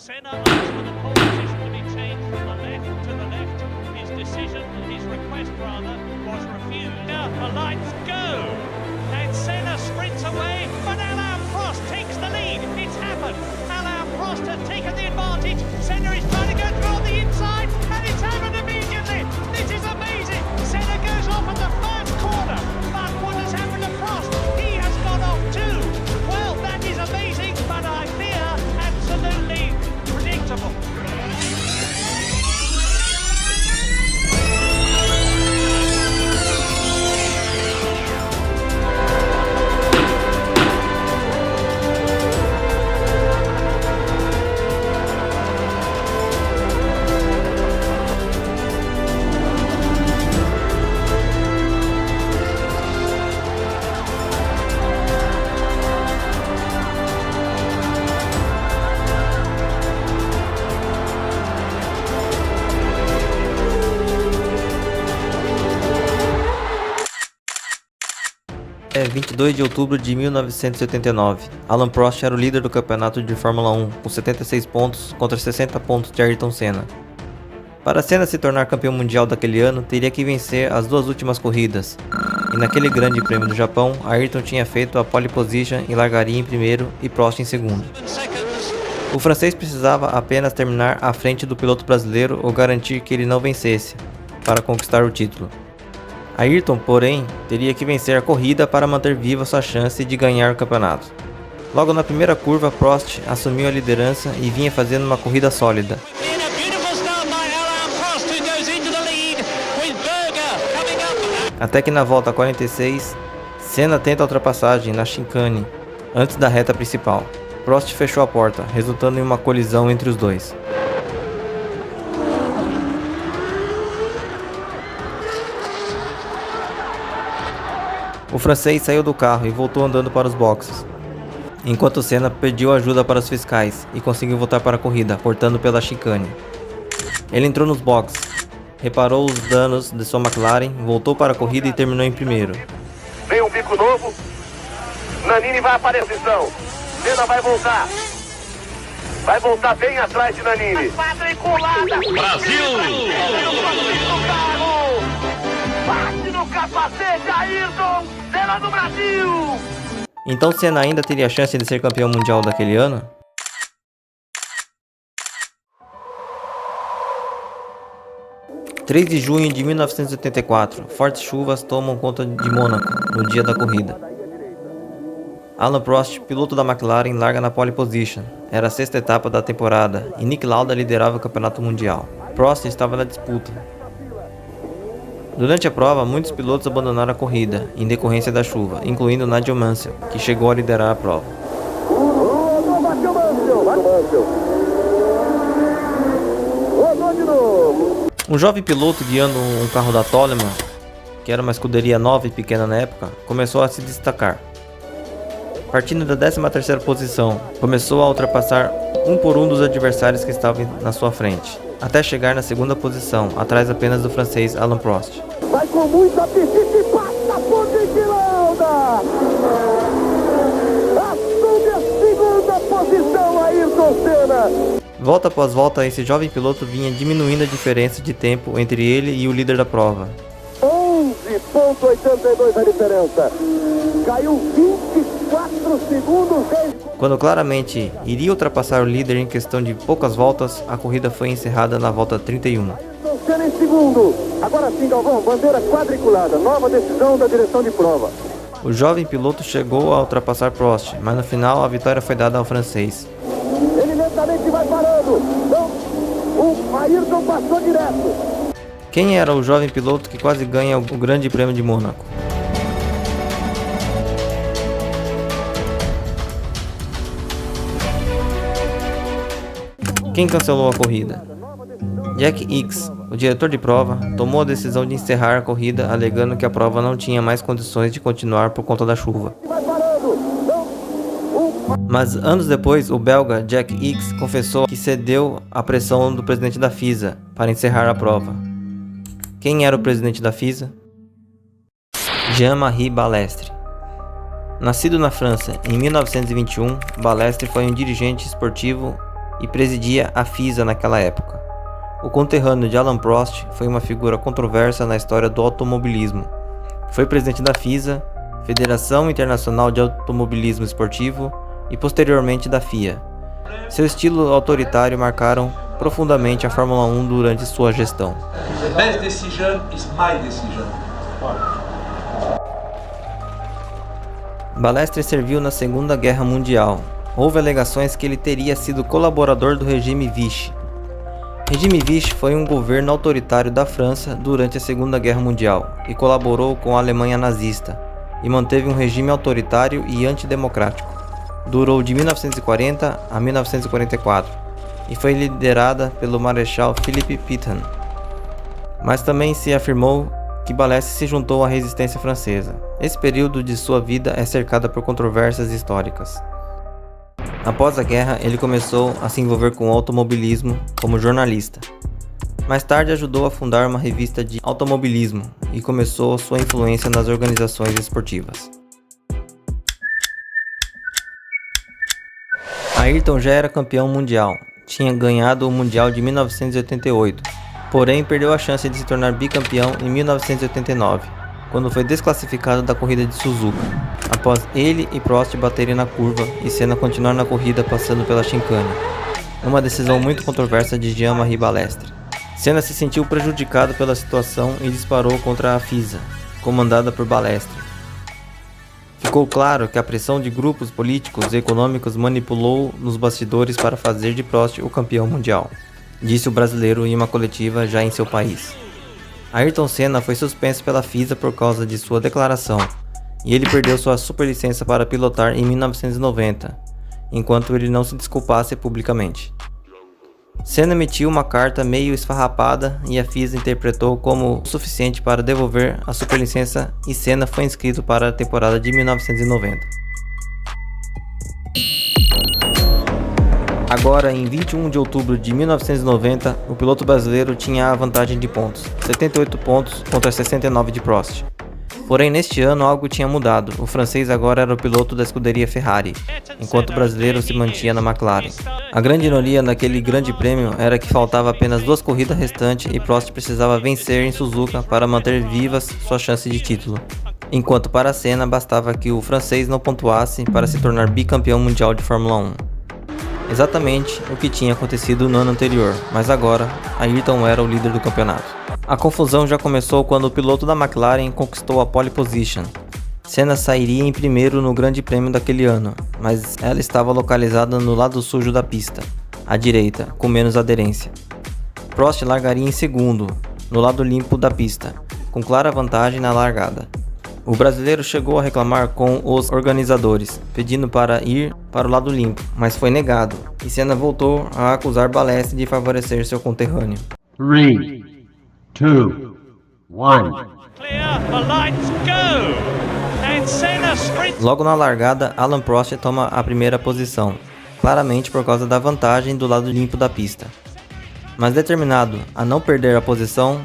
Senna asked for the pole position to be changed from the left to the left. His decision, his request rather, was refused. Now the lights go, and Senna sprints away, but Alain Prost takes the lead. It's happened. Alain Prost has taken the advantage. Senna is trying to go through on the inside, and it's happened immediately. This is amazing. Senna goes off at the first corner, but what has happened to Prost? He has gone off too. Well, that is amazing, but I fear absolutely predictable. É 22 de outubro de 1989. Alain Prost era o líder do campeonato de Fórmula 1, com 76 pontos contra 60 pontos de Ayrton Senna. Para Senna se tornar campeão mundial daquele ano, teria que vencer as duas últimas corridas. E naquele grande prêmio do Japão, Ayrton tinha feito a pole position e largaria em primeiro e Prost em segundo. O francês precisava apenas terminar à frente do piloto brasileiro ou garantir que ele não vencesse, para conquistar o título. Ayrton, porém, teria que vencer a corrida para manter viva sua chance de ganhar o campeonato. Logo na primeira curva, Prost assumiu a liderança e vinha fazendo uma corrida sólida. Até que na volta 46, Senna tenta a ultrapassagem na chicane, antes da reta principal. Prost fechou a porta, resultando em uma colisão entre os dois. O francês saiu do carro e voltou andando para os boxes, enquanto Senna pediu ajuda para os fiscais e conseguiu voltar para a corrida, cortando pela chicane. Ele entrou nos boxes, reparou os danos de sua McLaren, voltou para a corrida e terminou em primeiro. Vem um bico novo, Nannini vai aparecer, Senna vai voltar bem atrás de Nannini. Brasil! Bate no capacete, Ayrton! Senna do Brasil! Então Senna ainda teria a chance de ser campeão mundial daquele ano? – 3 de junho de 1984, fortes chuvas tomam conta de Mônaco no dia da corrida. Alain Prost, piloto da McLaren, larga na pole position. Era a sexta etapa da temporada e Niki Lauda liderava o campeonato mundial. Prost estava na disputa. Durante a prova, muitos pilotos abandonaram a corrida, em decorrência da chuva, incluindo Nigel Mansell, que chegou a liderar a prova. Um jovem piloto guiando um carro da Toleman, que era uma escuderia nova e pequena na época, começou a se destacar. Partindo da 13ª posição, começou a ultrapassar um por um dos adversários que estavam na sua frente, até chegar na segunda posição, atrás apenas do francês Alain Prost. Vai com muito apetite e passa por Niki Lauda! Assume a segunda posição, Ayrton Senna! Volta após volta, esse jovem piloto vinha diminuindo a diferença de tempo entre ele e o líder da prova. 11,82 a diferença. Caiu 24 segundos. Quando claramente iria ultrapassar o líder em questão de poucas voltas, a corrida foi encerrada na volta 31. Senna em segundo. Agora sim, Galvão, bandeira quadriculada. Nova decisão da direção de prova. O jovem piloto chegou a ultrapassar Prost, mas no final a vitória foi dada ao francês. Ele lentamente vai parando. Então, o Ayrton passou direto. Quem era o jovem piloto que quase ganha o Grande Prêmio de Mônaco? Quem cancelou a corrida? Jack Ickx, o diretor de prova, tomou a decisão de encerrar a corrida, alegando que a prova não tinha mais condições de continuar por conta da chuva. Mas anos depois, o belga Jack Ickx confessou que cedeu à pressão do presidente da FISA para encerrar a prova. Quem era o presidente da FISA? Jean-Marie Balestre. Nascido na França em 1921, Balestre foi um dirigente esportivo e presidia a FISA naquela época. O conterrâneo de Alain Prost foi uma figura controversa na história do automobilismo. Foi presidente da FISA, Federação Internacional de Automobilismo Esportivo, e posteriormente da FIA. Seu estilo autoritário marcaram profundamente a Fórmula 1 durante sua gestão. The best decision is my decision. Balestre serviu na Segunda Guerra Mundial. Houve alegações que ele teria sido colaborador do regime Vichy. Regime Vichy foi um governo autoritário da França durante a Segunda Guerra Mundial e colaborou com a Alemanha nazista, e manteve um regime autoritário e antidemocrático. Durou de 1940 a 1944 e foi liderada pelo Marechal Philippe Pétain. Mas também se afirmou que Balestre se juntou à resistência francesa. Esse período de sua vida é cercado por controvérsias históricas. Após a guerra, ele começou a se envolver com o automobilismo como jornalista. Mais tarde ajudou a fundar uma revista de automobilismo e começou sua influência nas organizações esportivas. Ayrton já era campeão mundial, tinha ganhado o Mundial de 1988, porém perdeu a chance de se tornar bicampeão em 1989, quando foi desclassificado da corrida de Suzuka, após ele e Prost baterem na curva e Senna continuar na corrida passando pela chicane, uma decisão muito controversa de Jean-Marie Balestre. Senna se sentiu prejudicado pela situação e disparou contra a FISA, comandada por Balestre. Ficou claro que a pressão de grupos políticos e econômicos manipulou nos bastidores para fazer de Prost o campeão mundial, disse o brasileiro em uma coletiva já em seu país. Ayrton Senna foi suspenso pela FISA por causa de sua declaração, e ele perdeu sua superlicença para pilotar em 1990, enquanto ele não se desculpasse publicamente. Senna emitiu uma carta meio esfarrapada e a FISA interpretou como suficiente para devolver a superlicença e Senna foi inscrito para a temporada de 1990. Agora, em 21 de outubro de 1990, o piloto brasileiro tinha a vantagem de pontos, 78 pontos contra 69 de Prost. Porém, neste ano algo tinha mudado, o francês agora era o piloto da escuderia Ferrari, enquanto o brasileiro se mantinha na McLaren. A grande ironia naquele grande prêmio era que faltava apenas 2 corridas restantes e Prost precisava vencer em Suzuka para manter vivas sua chance de título, enquanto para Senna bastava que o francês não pontuasse para se tornar bicampeão mundial de Fórmula 1. Exatamente o que tinha acontecido no ano anterior, mas agora Ayrton era o líder do campeonato. A confusão já começou quando o piloto da McLaren conquistou a pole position. Senna sairia em primeiro no grande prêmio daquele ano, mas ela estava localizada no lado sujo da pista, à direita, com menos aderência. Prost largaria em segundo, no lado limpo da pista, com clara vantagem na largada. O brasileiro chegou a reclamar com os organizadores, pedindo para ir para o lado limpo, mas foi negado, e Senna voltou a acusar Balestre de favorecer seu conterrâneo. 3, 2, 1. Clear, the lights go! And Senna sprints. Logo na largada, Alain Prost toma a primeira posição, claramente por causa da vantagem do lado limpo da pista. Mas determinado a não perder a posição,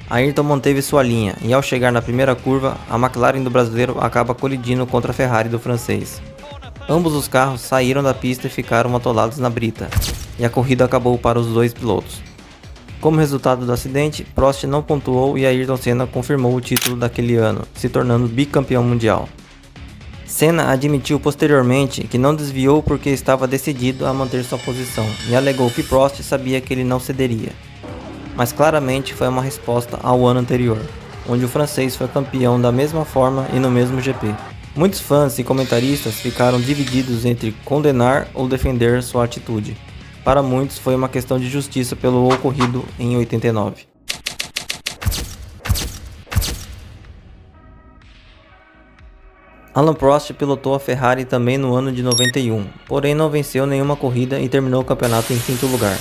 Ayrton manteve sua linha e ao chegar na primeira curva, a McLaren do brasileiro acaba colidindo contra a Ferrari do francês. Ambos os carros saíram da pista e ficaram atolados na brita, e a corrida acabou para os dois pilotos. Como resultado do acidente, Prost não pontuou e Ayrton Senna confirmou o título daquele ano, se tornando bicampeão mundial. Senna admitiu posteriormente que não desviou porque estava decidido a manter sua posição e alegou que Prost sabia que ele não cederia. Mas claramente foi uma resposta ao ano anterior, onde o francês foi campeão da mesma forma e no mesmo GP. Muitos fãs e comentaristas ficaram divididos entre condenar ou defender sua atitude. Para muitos foi uma questão de justiça pelo ocorrido em 89. Alain Prost pilotou a Ferrari também no ano de 91, porém não venceu nenhuma corrida e terminou o campeonato em 5º lugar.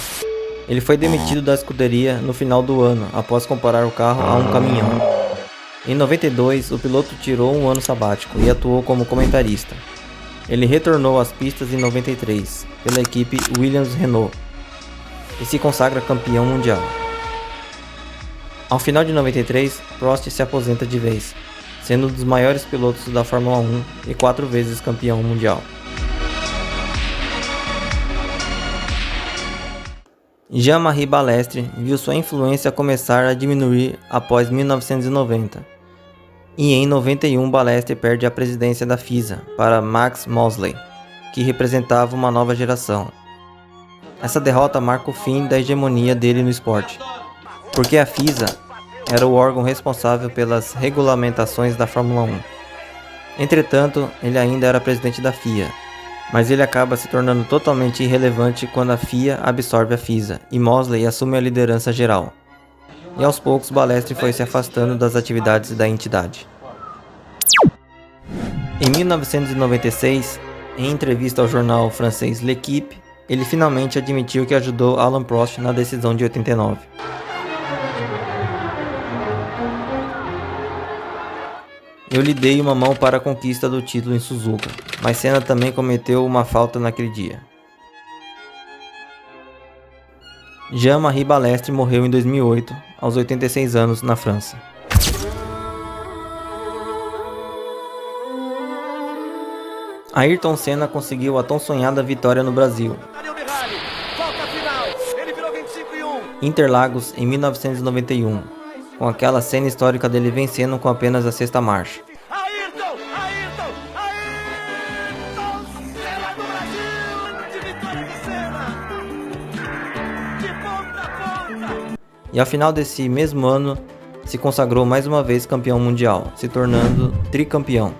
Ele foi demitido da escuderia no final do ano, após comparar o carro a um caminhão. Em 92, o piloto tirou um ano sabático e atuou como comentarista. Ele retornou às pistas em 93, pela equipe Williams-Renault, e se consagra campeão mundial. Ao final de 93, Prost se aposenta de vez, sendo um dos maiores pilotos da Fórmula 1 e 4 vezes campeão mundial. Jean-Marie Balestre viu sua influência começar a diminuir após 1990. E em 91 Balestre perde a presidência da FISA para Max Mosley, que representava uma nova geração. Essa derrota marca o fim da hegemonia dele no esporte, porque a FISA era o órgão responsável pelas regulamentações da Fórmula 1. Entretanto, ele ainda era presidente da FIA, mas ele acaba se tornando totalmente irrelevante quando a FIA absorve a FISA e Mosley assume a liderança geral. E aos poucos Balestre foi se afastando das atividades da entidade. Em 1996, em entrevista ao jornal francês L'Équipe, ele finalmente admitiu que ajudou Alain Prost na decisão de 89. Eu lhe dei uma mão para a conquista do título em Suzuka, mas Senna também cometeu uma falta naquele dia. Jean-Marie Balestre morreu em 2008, aos 86 anos, na França. Ayrton Senna conseguiu a tão sonhada vitória no Brasil. Interlagos em 1991, com aquela cena histórica dele vencendo com apenas a sexta marcha. Ayrton Senna do Brasil, de vitória de Senna, de ponta a ponta. E ao final desse mesmo ano, se consagrou mais uma vez campeão mundial, se tornando tricampeão.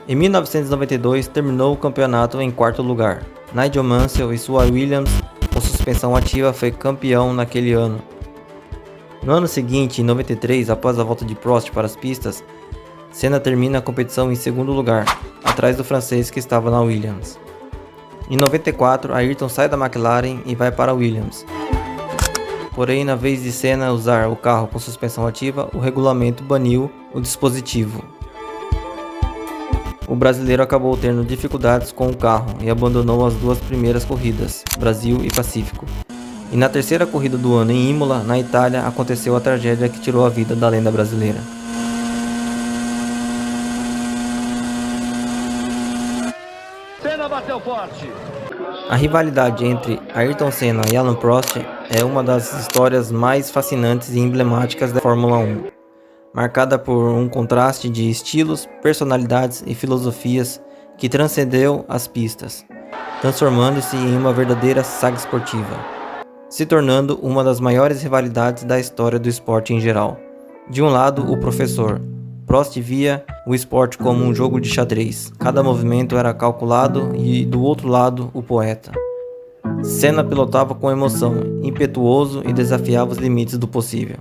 Em 1992, terminou o campeonato em quarto lugar. Nigel Mansell e sua Williams, com suspensão ativa, foi campeão naquele ano. No ano seguinte, em 93, após a volta de Prost para as pistas, Senna termina a competição em segundo lugar, atrás do francês que estava na Williams. Em 94, Ayrton sai da McLaren e vai para a Williams. Porém, na vez de Senna usar o carro com suspensão ativa, o regulamento baniu o dispositivo. O brasileiro acabou tendo dificuldades com o carro e abandonou as duas primeiras corridas, Brasil e Pacífico. E na terceira corrida do ano em Imola, na Itália, aconteceu a tragédia que tirou a vida da lenda brasileira. Senna bateu forte. A rivalidade entre Ayrton Senna e Alain Prost é uma das histórias mais fascinantes e emblemáticas da Fórmula 1, marcada por um contraste de estilos, personalidades e filosofias que transcendeu as pistas, transformando-se em uma verdadeira saga esportiva, se tornando uma das maiores rivalidades da história do esporte em geral. De um lado, o professor. Prost via o esporte como um jogo de xadrez. Cada movimento era calculado e, do outro lado, o poeta. Senna pilotava com emoção, impetuoso e desafiava os limites do possível.